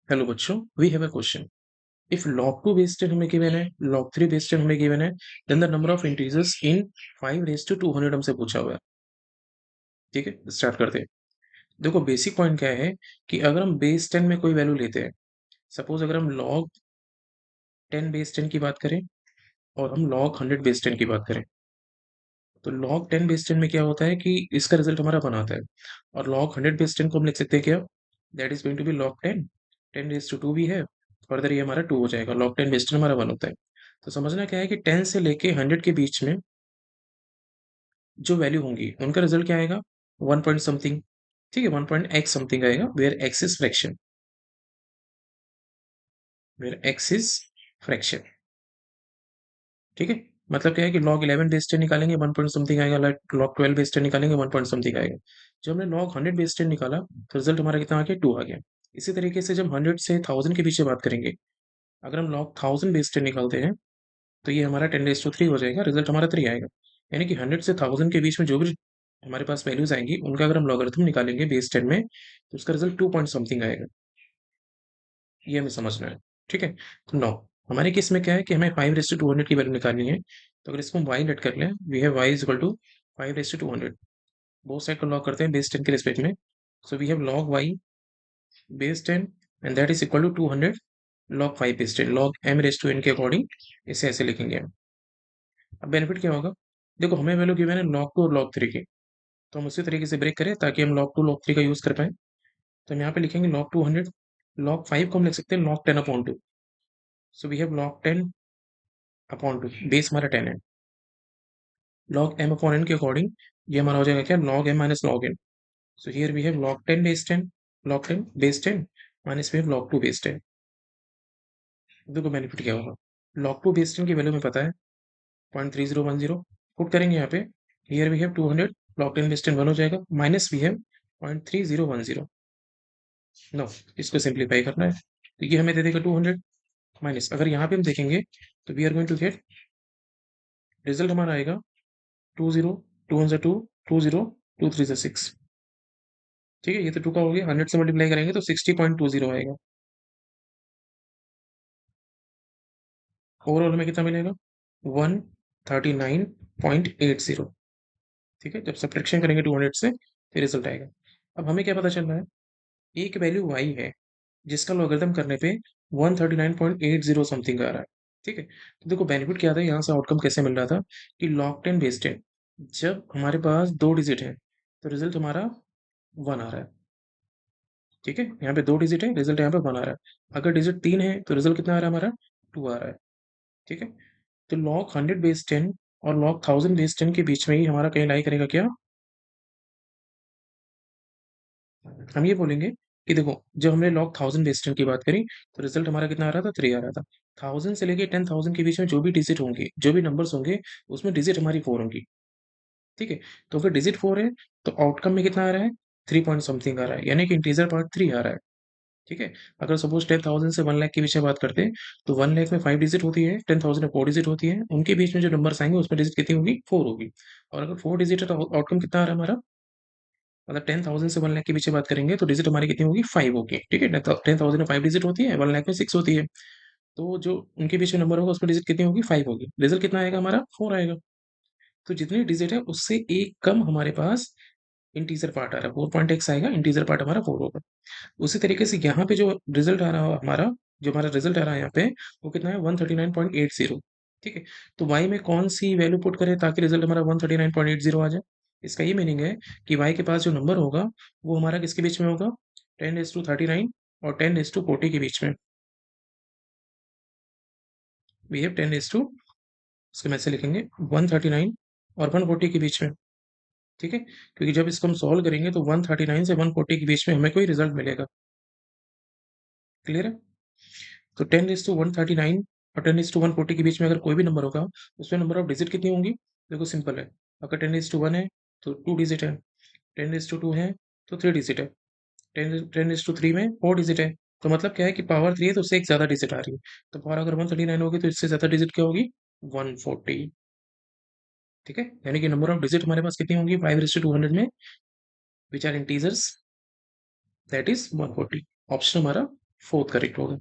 Hello बच्चों, we have a question. If log 2 base 10 हमें given है, log 3 base 10 हमें गिवन है, then the number of integers in 5 raise to 200 हमसे पूछा हुआ है। ठीक है, स्टार्ट करते हैं। देखो बेसिक पॉइंट क्या है कि अगर हम बेस 10 में कोई वैल्यू लेते हैं, सपोज अगर हम log 10 बेस 10 की बात करें और हम log 100 बेस 10 की बात करें, तो log 10 बेस 10 में क्या होता है कि इसका रिजल्ट हमारा बनाता है, और log 100 बेस 10 को हम लिख सकते हैं क्या, that is going to be log 10, 10 raise to 2 भी है, फर्दर ये हमारा 2 हो जाएगा, log 10 बेस 10 हमारा 1 होता है। तो समझना क्या है कि 10 से लेके 100 के बीच में जो वैल्यू होंगी उनका रिजल्ट क्या आएगा, 1 पॉइंट समथिंग। ठीक है, 1 पॉइंट एक्स समथिंग आएगा, where x is fraction, where x is fraction. ठीक है, मतलब क्या है कि log 11 बेस 10 निकालेंगे 1 पॉइंट समथिंग आएगा, log 12 बेस 10 निकालेंगे 1 पॉइंट समथिंग आएगा। जब हमने log 100 बेस 10 निकाला तो रिजल्ट हमारा कितना आ गया, 2 आ गया। इसी तरीके से जब 100 से 1000 के पीछे बात करेंगे, अगर हम log 1000 बेस 10 निकालते हैं तो ये हमारा 10 रेज़ टू 3 हो जाएगा, रिजल्ट हमारा 3 आएगा। यानी कि 100 से 1000 के बीच में जो भी हमारे पास वैल्यूज आएंगी उनका अगर हम लॉगरिथम निकालेंगे बेस 10 में तो उसका रिजल्ट 2 पॉइंट समथिंग आएगा। ये हमें समझना है। ठीक है, तो नो, हमारे केस में क्या है कि हमें 5 रेज़ टू 200 की वैल्यू निकालनी है। तो अगर इसको हम वाई लेट कर लें, we have y is equal to 5 raise to 200, both side को लॉग करते हैं बेस 10 के रिस्पेक्ट में। So we have log y base 10 and that is equal to 200 log 5 base 10, log m raise to n के according इसे ऐसे लिखेंगे हम। अब बेनिफिट क्या होगा, देखो हमें वैल्यू गिवन है log 2 और log 3 की, तो हम उसी तरीके से ब्रेक करें ताकि हम log 2 log 3 का यूज कर पाए। तो हम यहाँ पे लिखेंगे log 200, log 5 को हम लिख सकते हैं log 10 upon 2। So we have log 10 upon 2, base हमारा 10 है, log m अपॉन n के अकॉर्डिंग ये हमारा हो जाएगा क्या, log m minus log n। So here we have log 10 base 10, log 10 base 10 minus we have log 2 base 10। देखो benefit क्या होगा, log 2 बेस 10 की वैल्यू में पता है 0.3010, पुट करेंगे यहाँ पे, here we have 200, log 10 base 10 1 हो जाएगा, माइनस वी हैव 0.3010। नो, इसको सिंप्लीफाई करना है तो ये हमें दे देगा 200, माइनस अगर यहाँ पे हम देखेंगे तो we are going to get, result हमारा आएगा 20, 2 वन 2, 20, 2 3 6। ठीक है, ये तो 2 का हो गया, 100 से मल्टीप्लाई करेंगे तो 60.20 आएगा। ओवरऑल हमें कितना मिलेगा, 139.80। ठीक है, जब सब्ट्रैक्शन करेंगे 200 से फिर रिजल्ट आएगा। अब हमें क्या पता चल रहा है, एक वैल्यू y है जिसका लॉगरिथम करने पे 139.80 समथिंग आ रहा है। ठीक है, तो देखो बेनिफिट क्या था, यहाँ से आउटकम कैसे मिल रहा था कि log 10 बेस 10, जब हमारे पास 2 डिजिट है तो रिजल्ट हमारा 1 आ रहा है। ठीक है, यहाँ पे 2 डिजिट है, रिजल्ट यहाँ पे 1 आ रहा है। अगर डिजिट 3 है तो रिजल्ट कितना आ रहा है हमारा, 2 आ रहा है। ठीक है, तो log 100 बेस 10 और log 1000 बेस 10 के बीच में ही हमारा कहीं लाई करेगा क्या, हम ये बोलेंगे कि देखो जब हमने log 1000 बेस 10 की बात करी तो रिजल्ट हमारा कितना आ रहा था, 3 आ रहा था। 1000 से लेके 10,000 के बीच में जो भी डिजिट होंगे, जो भी नंबर्स होंगे, उसमें डिजिट हमारी 4 होंगी। ठीक है, तो अगर डिजिट 4 है तो आउटकम में कितना आ रहा है, 3 पॉइंट समथिंग आ रहा है, यानी कि इंटीजर पार्ट 3 आ रहा है। ठीक है, अगर सपोज 10,000 से 1 लाख के बीच में बात करते हैं तो 1 लाख में 5 डिजिट होती है, 10,000 में 4 डिजिट होती है, उनके बीच में जो नंबर्स आएंगे उसमें डिजिट कितनी होगी, 4 होगी। और अगर 4 डिजिट है तो आउटकम कितना आ रहा है हमारा, मतलब 10,000 से 1 लाख के पीछे बात करेंगे तो डिजिट हमारी कितनी होगी, 5 होगी। ठीक है, 10,000 में 5 डिजिट होती है, 1 लाख में 6 होती है, तो जो उनके बीच में नंबर होगा उसमें डिजिट कितनी होगी, 5 होगी। रिजल्ट कितना आएगा हमारा, 4 आएगा। तो जितनी डिजिट है उससे एक कम हमारे पास इंटीजर पार्ट आ रहा है, 4.x आएगा, इंटीजर पार्ट हमारा 4 होगा। उसी तरीके से यहाँ पे जो रिजल्ट आ रहा है हमारा, जो हमारा रिजल्ट आ रहा है यहाँ पे, वो कितना है, 139.80। ठीक है, तो y में कौन सी वैल्यू पुट करें ताकि रिजल्ट हमारा 139.80 आ जाए, इसका ये मीनिंग है कि y के पास जो नंबर होगा वो हमारा किसके बीच में होगा, 10 to 39 और 10 to 40 के बीच में। वी हैव 10 उसके में से लिखेंगे 139 और 140 के बीच में। ठीक है, क्योंकि जब इसको हम सॉल्व करेंगे तो 139 से 140 के बीच में हमें कोई रिजल्ट मिलेगा। क्लियर है, तो 10 to 139 और 10 to 140 के बीच में अगर कोई भी नंबर होगा उसमें नंबर ऑफ डिजिट कितनी होंगी, देखो सिंपल है, अगर 10 to 1 है तो 2 डिजिट है, 10 to 2 है तो 3 डिजिट है, 10 to 3 में 4 डिजिट है। तो मतलब क्या है कि पावर 3 है तो उससे एक ज्यादा डिजिट आ रही है, तो पावर अगर 139 होगी तो इससे ज्यादा डिजिट क्या होगी, 140। ठीक है, यानी कि नंबर ऑफ डिजिट हमारे पास कितनी होंगी 5 to 200 में, which are integers, that is 140। Option हमारा फोर्थ करेक्ट होगा।